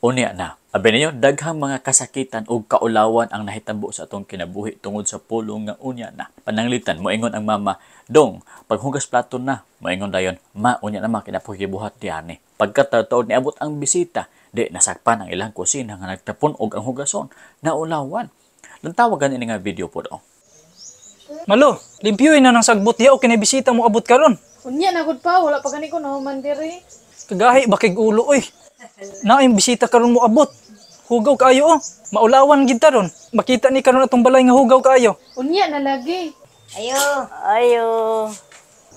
Unya na. Abi ninyo, daghang mga kasakitan o kaulawan ang nahitabo sa atong kinabuhi tungod sa pulong nga unya na. Pananglitan, moingon ang mama, dong, paghugas plato na, moingon dayon, ma, unya na makinapuhibuhat diyan eh. Pagkataon niabot ang bisita, di nasakpan ang ilang kusina nga nagtapon og ang hugason, naulawan. Lantawagan ini nga video po do. Malo, limpyuin na ng sagbot diya o kinibisita mo abot karon. Unya na gud pa, wala pa gani ko nahuman diri. Kagahi bakig ulo oy. Naim bisita karon mo abot. Hugaw kaayo oh. Maulawan gid taron. Makita ni karon atong balay nga hugaw kaayo. Unya na lagi. Ayo.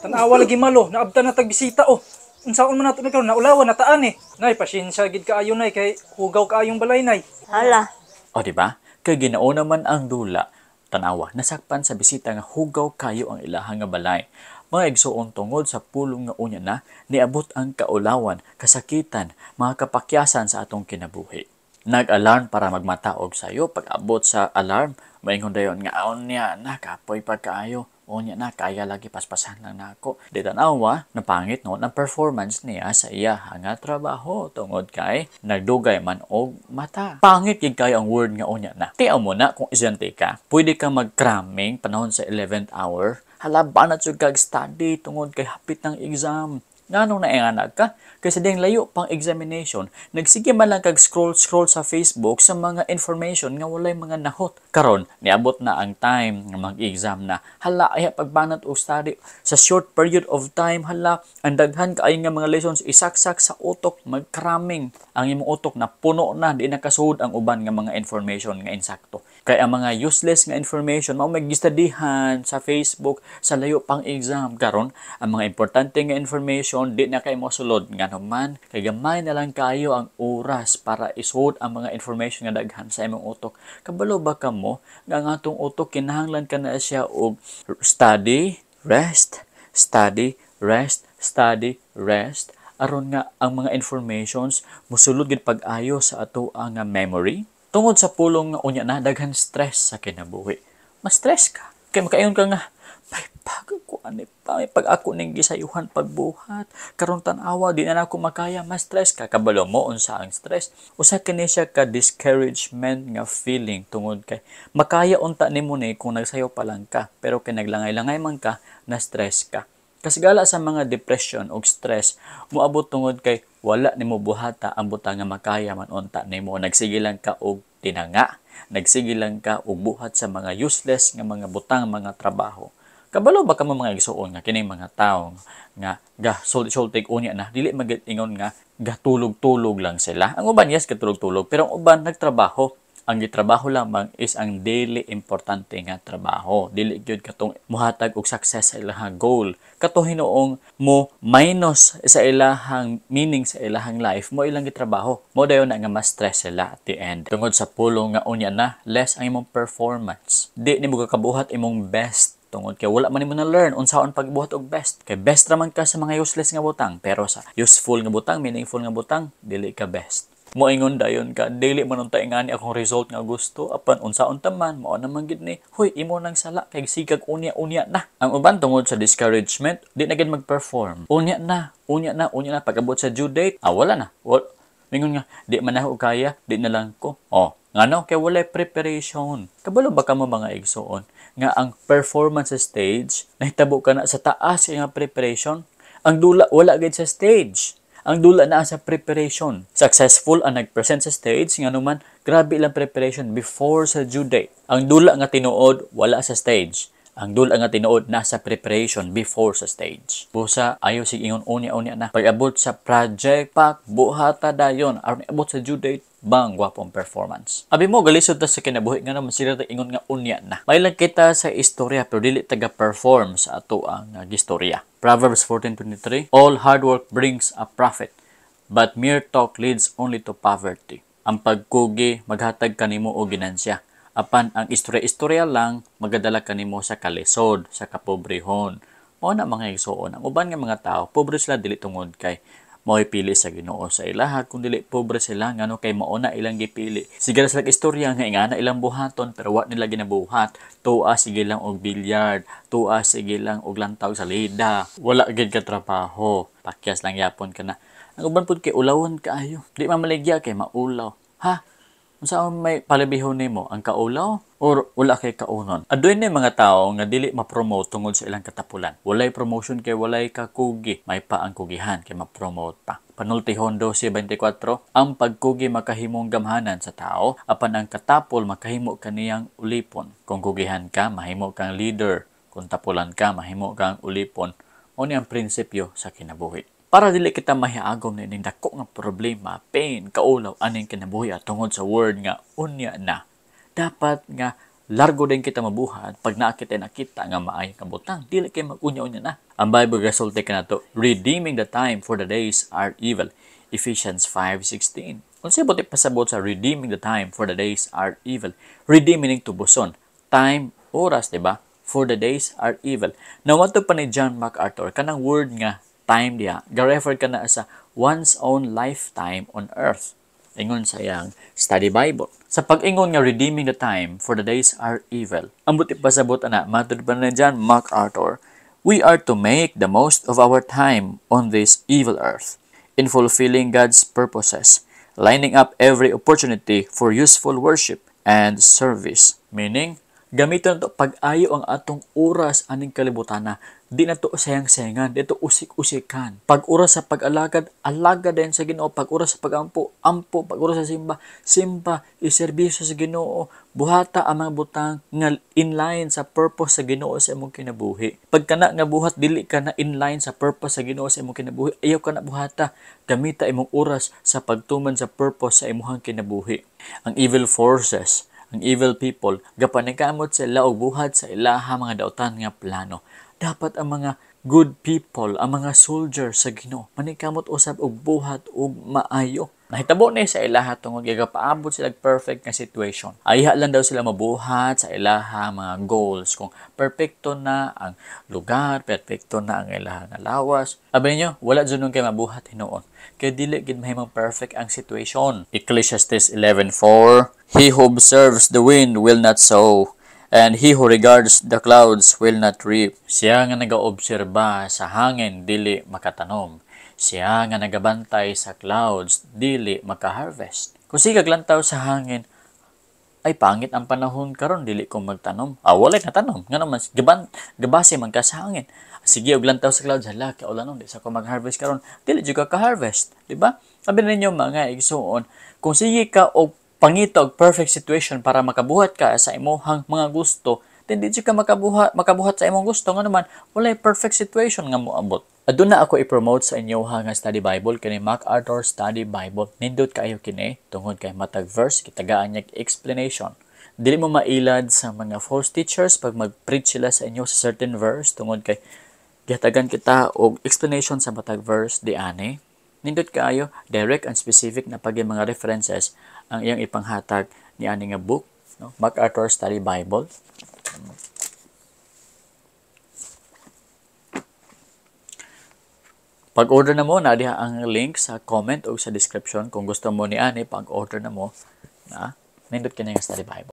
Tanawa lagi malo, naabta na tag bisita oh. Unsaon man nato ni karon naulawan nataan eh. Nay pasyensya gid kaayo nay kay hugaw kaayong balay nay. Hala. O di ba? Kay ginauna man ang dula, tanawa, nasakpan sa bisita nga hugaw kayo ang ilahang nga balay. Mga igsuon tungod sa pulong nga unya na, niabot ang kaulawan, kasakitan, mga kapakyasan sa atong kinabuhi. Nag-alarm para magmataog sayo, pag-abot sa alarm, maingon dayon nga aon niya, nakapoy pagkaayo. Unya na, kaya lagi paspasan lang na ako. Di tanawa, napangit noon ang performance niya sa iya nga trabaho tungod kay nagdugay man og mata. Pangit yung kayo ang word nga unya na. Tiyaw mo na kung isyente ka, pwede ka mag-cramming panahon sa 11th hour. Halaban at sugag study tungod kay hapit ng exam. Nganong nainganag ka? Kasi ding layo pang examination, nagsige man lang kag scroll sa Facebook sa mga information nga walay mga nahot. Karon niabot na ang time nga mag-exam na. Hala ay pagbanat og study sa short period of time, hala ang daghan kaayo nga mga lessons isaksak sa utok, mag-cramming. Ang imong utok na puno na, di nakasuod ang uban nga mga information nga insakto. Kaya ang mga useless nga information mao magistadihan sa Facebook sa layo pang exam. Karon ang mga importante nga information di na kay mosulod nga naman kay gamay na lang kayo ang oras para isuod ang mga information nga daghan sa imong utok. Kabalo ba kamo nga ang atong utok kinahanglan ka na siya og study, rest, study, rest, study, rest aron nga ang mga informations mosulod gid pag-ayo sa ato ang memory. Tungod sa pulong nga unya na daghan stress sa kinabuhi. Ma-stress ka kay makaingon ka nga may pagkuan pa may pag ako ning gisayuhan pagbuhat karon tan-awa di na ako makaya, ma-stress ka. Kabalo mo unsa ang stress? Usa kini siya ka discouragement nga feeling tungod kay makaya unta nimo ni kung nagsayo pa lang ka pero kay naglangay-langay man ka na stress ka. Kasgala sa mga depression o stress moabot tungod kay wala nimo buhata ang butang nga makaya man unta nimo. Nagsige lang ka og tinanga, nagsige lang ka og buhat sa mga useless nga mga butang mga trabaho. Kabalo ba ka mga igsuon nga kining mga tawo nga sultig unya na dili mag-ingon nga gatulog-tulog lang sila. Ang uban yes gatulog-tulog pero ang uban nagtrabaho. Ang gitrabaho lamang is ang daily importante nga trabaho. Dili gyud katong muhatag og success sa ilahang goal. Kato hinuong mo minus sa ilahang meaning sa ilahang life mo ilang gitrabaho. Mo dayon na nga mas stress sila at the end. Tungod sa pulong nga unya na, less ang imong performance. Di nimo kabuhat imong best tungod kay wala man nimo na learn unsaon pagbuhat og best. Kay best ra man ka sa mga useless nga butang pero sa useful nga butang, meaningful nga butang, dili ka best. Moingon dayon ka dili man unta ingani akong result nga gusto apan unsaon taman mao naman gid ni huy imo nang sala kay sigag unya na. Ang uban tungod sa discouragement di na gid mag-perform. Unya na pag-abot sa due date wala na. Mingon nga di man ako kaya, di na lang ko. Ngano kay walay preparation. Kabalo ba ka mo mga igsuon nga ang performance stage nahitabo ka na sa taas nga preparation? Ang dula wala gid sa stage. Ang dula na sa preparation. Successful ang nag-present sa stage, nga naman, grabe lang preparation before sa due date. Ang dula nga tinuod, wala sa stage. Ang dula nga tinuod, nasa preparation before sa stage. Busa, ayaw sig ingon unya-unya na. Pag-abot sa project, buhata dayon. Aron abot sa due date, bang gwapong performance. Abi mo, galisod ta sa kinabuhi nga naman sila ingon nga unya na. May lang kita sa istorya, pero dili taga-perform sa ato ang gistorya. Proverbs 14:23, all hard work brings a profit, but mere talk leads only to poverty. Ang pagkugi, maghatag kanimo og ginansya. Apan ang istorya lang, magadala kanimo sa kalisod, sa kapobrehon. Mao na mga igsuon. Ang uban nga mga tao, pobre sila dili tungod kay mo'y pili sa Ginoo sa ilaha, kung dili pobre sila ngano kay mao na ilang gipili. Sige sila istorya nga ingana ilang buhaton pero wa nila ginabuhat. Tuwa sige lang og bilyard, tuwa sige lang og lantaw sa lida. Wala gid ka trabaho. Pakyas lang yapon ka na. Ang uban pud kay ulawan kaayo. Di mamaligya kay maulaw. Ha? Unsa may palibihon nimo ang kaulaw or wala kay kaunon? Adoy ni mga tao nga dili ma-promote tungod sa ilang katapulan. Walay promotion kay walay kakugi. May pa ang kugihan kay ma-promote pa. Panultihon 12:24, ang pagkugi makahimong gamhanan sa tao, apan ang katapol makahimo kaniyang ulipon. Kung kugihan ka, mahimo kang leader. Kung tapulan ka, mahimo kang ulipon. Mao ni ang prinsipyo sa kinabuhi. Para dili kita mahiagom na ining dako nga problema, pain, kaulaw, aning kinabuhi at tungod sa word nga unya na. Dapat nga largo din kita mabuhat pag nakita nga maayong kabutang. Dili kay mag-unya-unya na. Ang Bible resulte ka na to, redeeming the time for the days are evil. Ephesians 5:16. Kung siya buti pasabot sa redeeming the time for the days are evil. Redeeming tubuson. Time, oras, diba? For the days are evil. Now, what pa ni John MacArthur, kanang word nga time diya, ga-refer ka na sa one's own lifetime on earth. Ingon sa iyang study Bible. Sa pag-ingon nga redeeming the time for the days are evil, ang buti pasabot ana, matud pa ni John MacArthur, we are to make the most of our time on this evil earth in fulfilling God's purposes, lining up every opportunity for useful worship and service. Meaning, gamiton to pag-ayo ang atong oras aning kalibutan. Di na to sayang-sayangan, dito usik-usikan. Pag oras sa pag-alagad, alagad din sa Ginoo. Pag oras sa pag-ampo, ampo. Pag oras sa simba, simba. Iserbisyo sa Ginoo. Buhata ang mga butang nga inline sa purpose sa Ginoo sa imong kinabuhi. Pag kana nga buhat, dili ka na inline sa purpose sa Ginoo sa imong kinabuhi. Ayaw ka na buhata. Gamita imong oras sa pagtuman sa purpose sa imong kinabuhi. Ang evil forces, ang evil people, gapanikamot sila og buhat sa ilaha mga dautan nga plano. Dapat ang mga good people, ang mga soldiers sa Ginoo, manikamot usab og buhat og maayo. Nahitabo ni sa ilaha tungod gagapaabot sila perfect nga situation. Ayha lang daw sila mabuhat sa ilaha mga goals. Kung perfecto na ang lugar, perfecto na ang ilaha nga lawas. Abay nyo, wala dyan kay mabuhat hinuon. Kaya dili gid mahimong perfect ang situation. Ecclesiastes 11:4, he who observes the wind will not sow, and he who regards the clouds will not reap. Siya nga nagaobserba sa hangin, dili makatanom. Siya nga nagabantay sa clouds, dili makaharvest. Kung siya gaglantaw sa hangin, ay pangit ang panahon karon, dili ko magtanom. Walay na tanom. Nga naman, gabase man ka sa hangin. Sige, og lantaw sa clouds, hala, kaulan di sa ko mag-harvest karon, dili jud ka ka-harvest. Diba? Sabi ninyo mga igsuon, kung sige ka og pangita og perfect situation para makabuhat ka sa imong mga gusto, then di ka makabuhat sa imong gusto. Nga naman, walay perfect situation nga moabot. Aduna ako i-promote sa inyo nga study Bible, kini MacArthur Study Bible. Nindot kaayo kini tungod kay matag verse kitagaan niya explanation. Dili mo mailad sa mga false teachers pag mag-preach sila sa inyo sa certain verse tungod kay gihatagan kita og explanation sa matag verse di ani. Nindot kaayo direct and specific na pag mga references ang iyang ipanghatag ni ani nga book, no? MacArthur Study Bible. Pag-order na mo, nadiha ang link sa comment o sa description. Kung gusto mo ni ani, pag-order na mo, nindot ka na yung Study Bible.